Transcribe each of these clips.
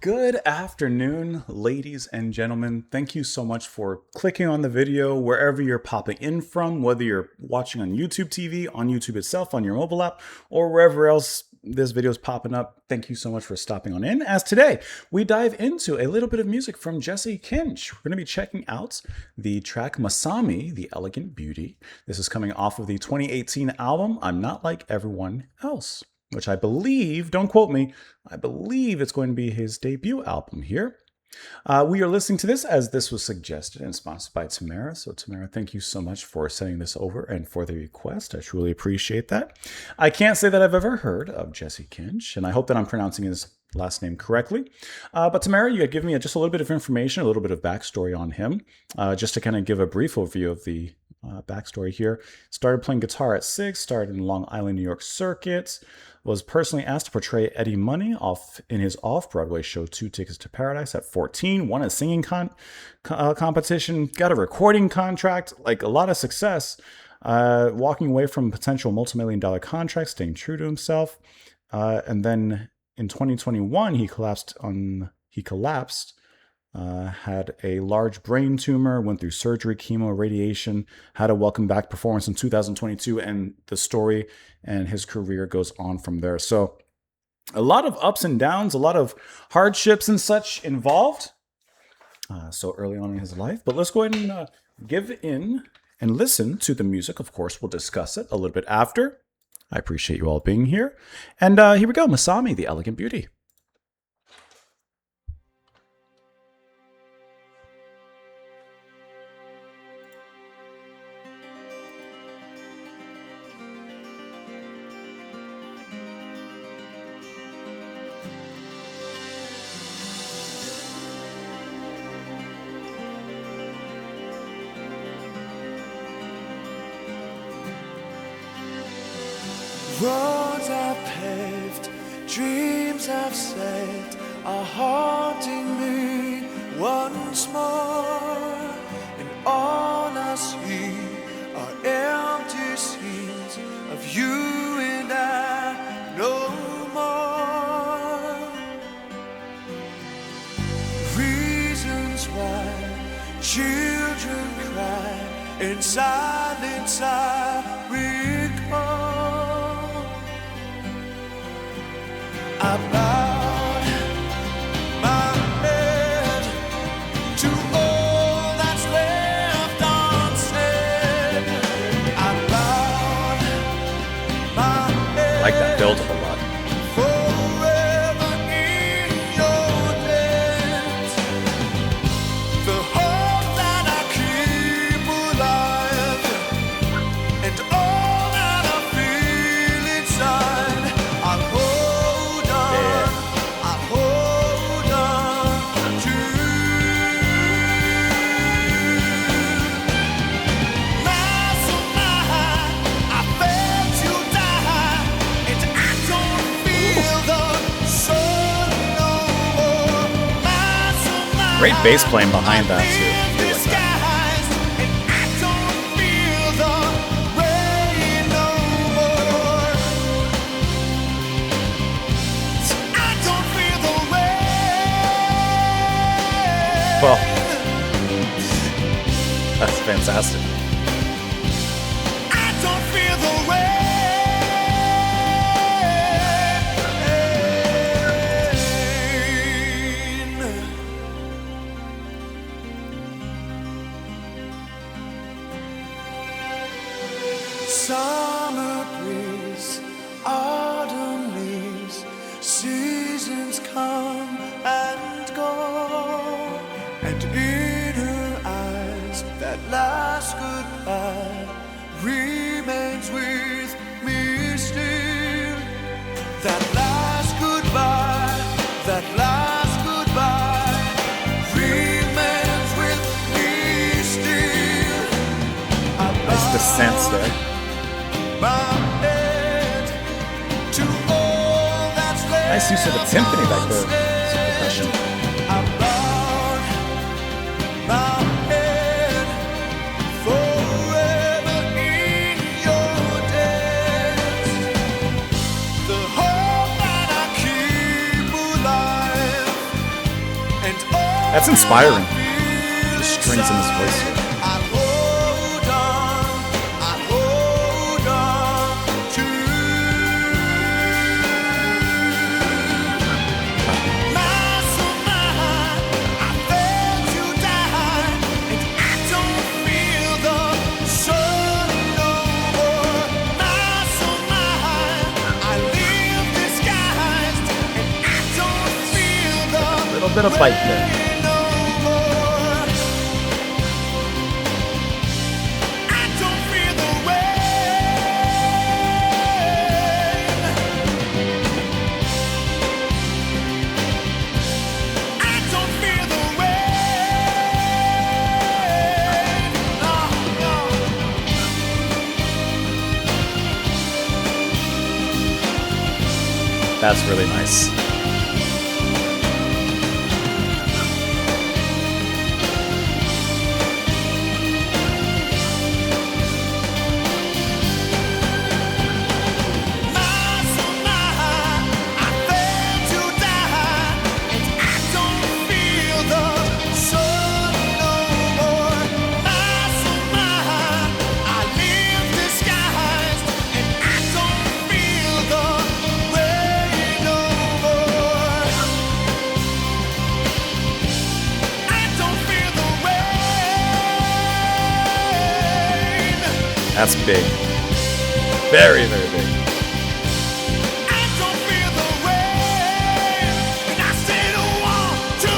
Good afternoon, ladies and gentlemen. Thank you so much for clicking on the video wherever you're popping in from, whether you're watching on YouTube TV, on YouTube itself, on your mobile app, or wherever else this video is popping up. Thank you so much for stopping on in. As today, we dive into a little bit of music from Jesse Kinch. We're going to be checking out the track Masami, the Elegant Beauty. This is coming off of the 2018 album, I'm Not Like Everyone Else, which I believe, don't quote me, I believe it's going to be his debut album here. We are listening to this as this was suggested and sponsored by Tamara. So Tamara, thank you so much for sending this over and for the request. I truly appreciate that. I can't say that I've ever heard of Jesse Kinch, and I hope that I'm pronouncing his last name correctly. But Tamara, you had given me just a little bit of information, a little bit of backstory on him, just to kind of give a brief overview of the backstory here. Started playing guitar at 6, started in Long Island, New York circuits, was personally asked to portray Eddie Money in his off-Broadway show 2 Tickets to Paradise at 14, won a singing competition, got a recording contract, like a lot of success, walking away from potential multi-million-dollar contracts, staying true to himself. And then in 2021, he collapsed, had a large brain tumor, went through surgery, chemo, radiation, had a welcome back performance in 2022, and the story and his career goes on from there. So a lot of ups and downs, a lot of hardships and such involved so early on in his life. But let's go ahead and give in and listen to the music. Of course, we'll discuss it a little bit after. I appreciate you all being here. And here we go, Masami, the Elegant Beauty. Roads I've paved, dreams I've saved are haunting me once more. And all I see are empty scenes of you and I no more. Reasons why children cry in silence I recall. I bowed my head to all that's left unsaid. I bowed my head. I like that build up a lot. Forever in your debt. The hope that I keep alive, and all that I feel inside, I hold on, I hold on to. I felt you die, and I don't feel the sun no more. Great bass playing behind that too. I feel like that. Skies, and I don't feel the rain no more. I don't feel the rain. Well, that's fantastic. I don't feel the rain. Summer breeze, autumn leaves, seasons come and go, and in her eyes that last goodbye remains with me still. That last goodbye, that last goodbye remains with me still. Nice descents there. My head to all that's left. Nice use of the timpani back there. Some percussion. I bowed my head forever in your debt. The hope that I keep alive, That's inspiring. The strings in his voice here. I hold on to my soul, I felt you die, and I don't feel the sun no more. My soul, I live disguised, and I don't feel the A little bit of bite there. no more. I don't feel the rain. I don't feel the rain. No, no. That's really nice. My soul, I felt you die, and I don't feel the sun no more. My soul, I live disguised, and I don't feel the rain no more. I don't feel the rain. That's big. Very, very big. I don't feel the rain. And I said 1, 2,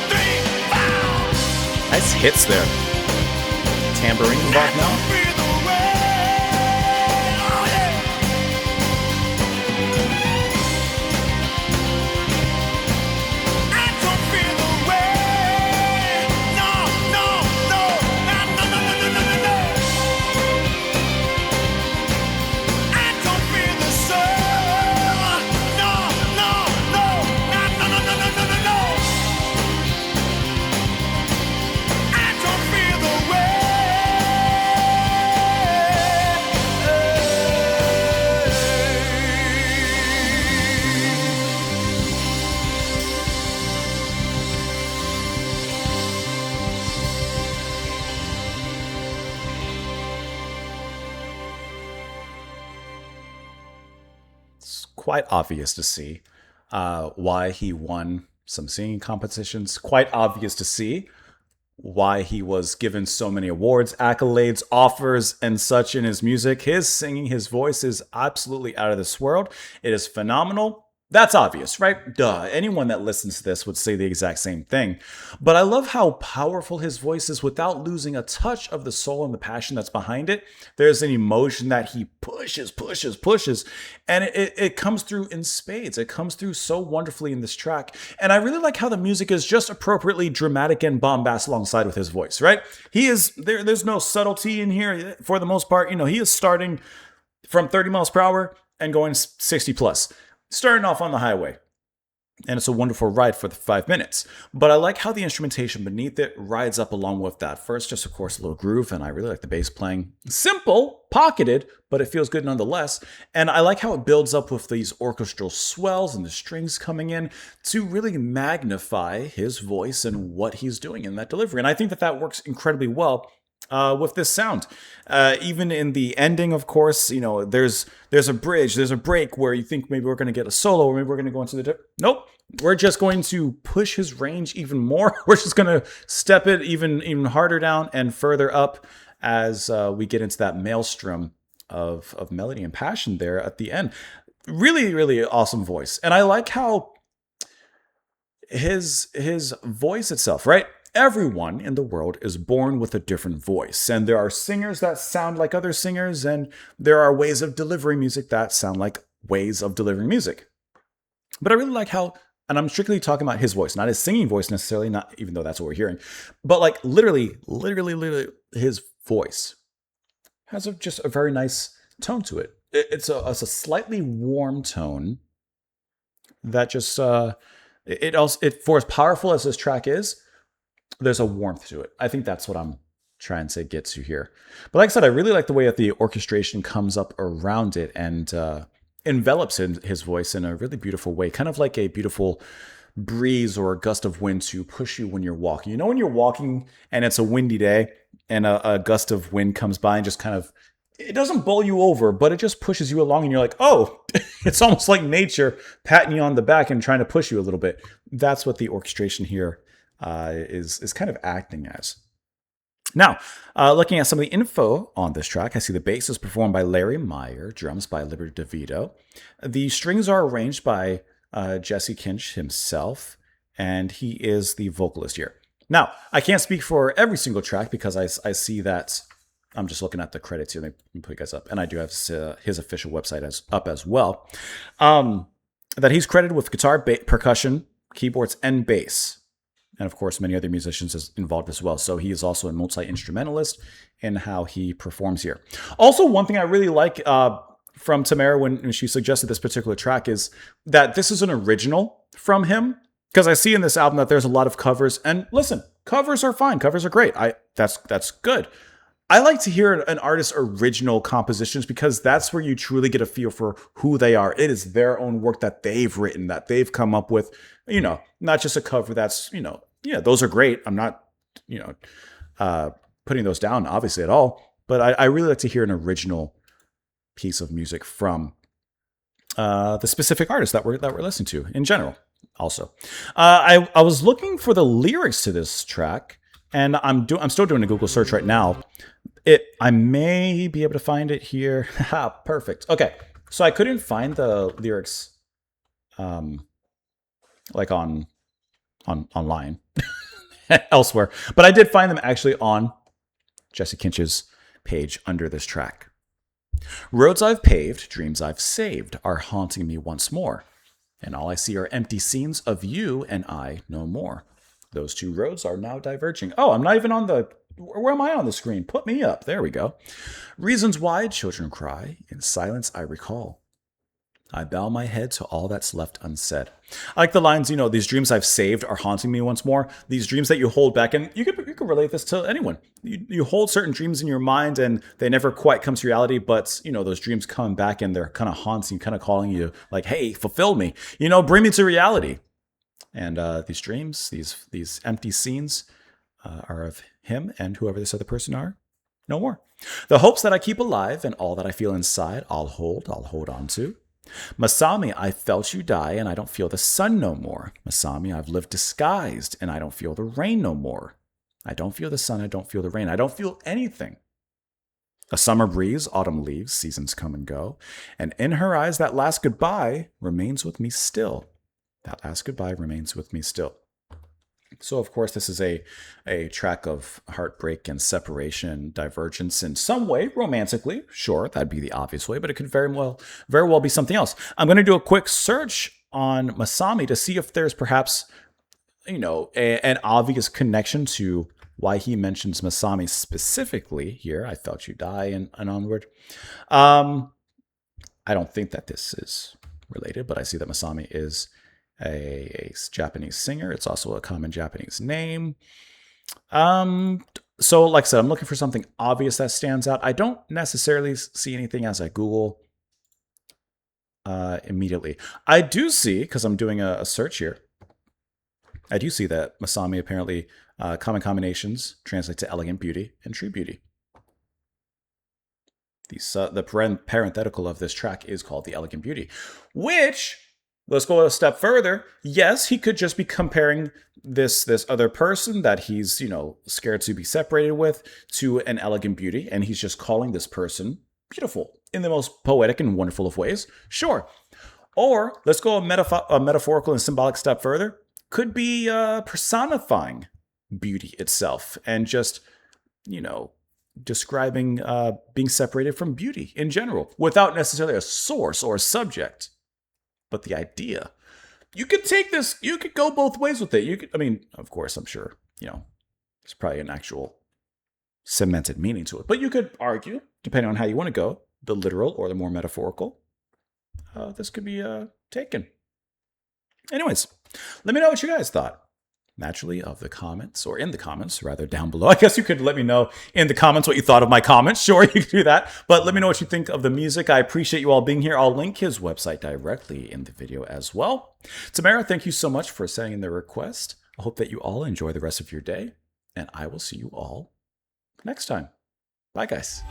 3, 4. Nice hits there. Tambourine involved I now. don't feel the rain. Oh yeah. I don't feel the rain. No, no, no, no, no, no, no, no, no, no. I don't feel the sun. No, no, no, no, no, no, no, no, no, no. I don't feel the It's quite obvious to see why he won some singing competitions. Quite obvious to see why he was given so many awards, accolades, offers, and such in his music. His singing, his voice is absolutely out of this world. It is phenomenal. That's obvious, right? Duh. Anyone that listens to this would say the exact same thing. But I love how powerful his voice is without losing a touch of the soul and the passion that's behind it. There's an emotion that he pushes, and it comes through in spades. It comes through so wonderfully in this track. And I really like how the music is just appropriately dramatic and bombast alongside with his voice, right? There's no subtlety in here for the most part. He is starting from 30 miles per hour and going 60 plus. Starting off on the highway. And it's a wonderful ride for the 5 minutes. But I like how the instrumentation beneath it rides up along with that. First, just of course, a little groove, and I really like the bass playing. Simple, pocketed, but it feels good nonetheless. And I like how it builds up with these orchestral swells and the strings coming in to really magnify his voice and what he's doing in that delivery. And I think that works incredibly well with this sound. Even in the ending, of course, there's a bridge, there's a break where you think maybe we're going to get a solo, or maybe we're going to go into the... Nope. We're just going to push his range even more. We're just going to step it even harder down and further up as we get into that maelstrom of melody and passion there at the end. Really, really awesome voice. And I like how his voice itself, right? Everyone in the world is born with a different voice, and there are singers that sound like other singers, and there are ways of delivering music that sound like ways of delivering music. But I really like how, and I'm strictly talking about his voice, not his singing voice necessarily, not even though that's what we're hearing, but like literally his voice has just a very nice tone to it. It's a slightly warm tone that just for as powerful as this track is, there's a warmth to it. I think that's what I'm trying to get to here. But like I said, I really like the way that the orchestration comes up around it and envelops in his voice in a really beautiful way, kind of like a beautiful breeze or a gust of wind to push you when you're walking. You know, when you're walking and it's a windy day and a gust of wind comes by and just kind of, it doesn't bowl you over, but it just pushes you along and you're like, oh, it's almost like nature patting you on the back and trying to push you a little bit. That's what the orchestration here is kind of acting as. Now, looking at some of the info on this track, I see the bass is performed by Larry Meyer, drums by Liberty DeVito. The strings are arranged by Jesse Kinch himself, and he is the vocalist here. Now, I can't speak for every single track because I see that I'm just looking at the credits here. Let me put you guys up, and I do have his official website up as well. That he's credited with guitar, percussion, keyboards, and bass. And of course, many other musicians is involved as well. So he is also a multi-instrumentalist in how he performs here. Also, one thing I really like from Tamara when she suggested this particular track is that this is an original from him. Because I see in this album that there's a lot of covers. And listen, covers are fine. Covers are great. That's good. I like to hear an artist's original compositions because that's where you truly get a feel for who they are. It is their own work that they've written, that they've come up with, not just a cover that's, yeah, those are great. I'm not, putting those down obviously at all, but I really like to hear an original piece of music from the specific artist that we're listening to in general. Also, I was looking for the lyrics to this track, and I'm still doing a Google search right now. I may be able to find it here. Perfect. Okay, so I couldn't find the lyrics, like online elsewhere, but I did find them actually on Jesse Kinch's page under this track. Roads I've paved, dreams I've saved are haunting me once more, and all I see are empty scenes of you and I no more. Those two roads are now diverging. Oh, I'm not even on the... Where am I on the screen? Put me up. There we go. Reasons why children cry, in silence I recall. I bow my head to all that's left unsaid. I like the lines, these dreams I've saved are haunting me once more. These dreams that you hold back, and you could relate this to anyone. You hold certain dreams in your mind and they never quite come to reality, but, those dreams come back and they're kind of haunting, kind of calling you like, hey, fulfill me, bring me to reality. And these dreams, these empty scenes are of him and whoever this other person are, no more. The hopes that I keep alive and all that I feel inside, I'll hold on to. Masami, I felt you die and I don't feel the sun no more. Masami, I've lived disguised and I don't feel the rain no more. I don't feel the sun, I don't feel the rain, I don't feel anything. A summer breeze, autumn leaves, seasons come and go. And in her eyes, that last goodbye remains with me still. That last goodbye remains with me still. So, of course, this is a track of heartbreak and separation, divergence in some way, romantically. Sure, that'd be the obvious way, but it could very well be something else. I'm going to do a quick search on Masami to see if there's perhaps, an obvious connection to why he mentions Masami specifically here. I felt you die and onward. I don't think that this is related, but I see that Masami is a Japanese singer. It's also a common Japanese name. So like I said, I'm looking for something obvious that stands out. I don't necessarily see anything as I Google immediately. I do see, because I'm doing a search here, I do see that Masami apparently common combinations translate to elegant beauty and true beauty. The parenthetical of this track is called the Elegant Beauty, which... Let's go a step further. Yes, he could just be comparing this other person that he's, scared to be separated with to an elegant beauty, and he's just calling this person beautiful in the most poetic and wonderful of ways. Sure. Or let's go a metaphorical and symbolic step further. Could be personifying beauty itself and just, describing being separated from beauty in general without necessarily a source or a subject. But the idea, you could take this, you could go both ways with it. Of course, I'm sure, there's probably an actual cemented meaning to it. But you could argue, depending on how you want to go, the literal or the more metaphorical, this could be taken. Anyways, let me know what you guys thought. naturally, of the comments, or in the comments, rather, down below. I guess you could let me know in the comments what you thought of my comments. Sure, you could do that. But let me know what you think of the music. I appreciate you all being here. I'll link his website directly in the video as well. Tamara, thank you so much for sending the request. I hope that you all enjoy the rest of your day, and I will see you all next time. Bye, guys.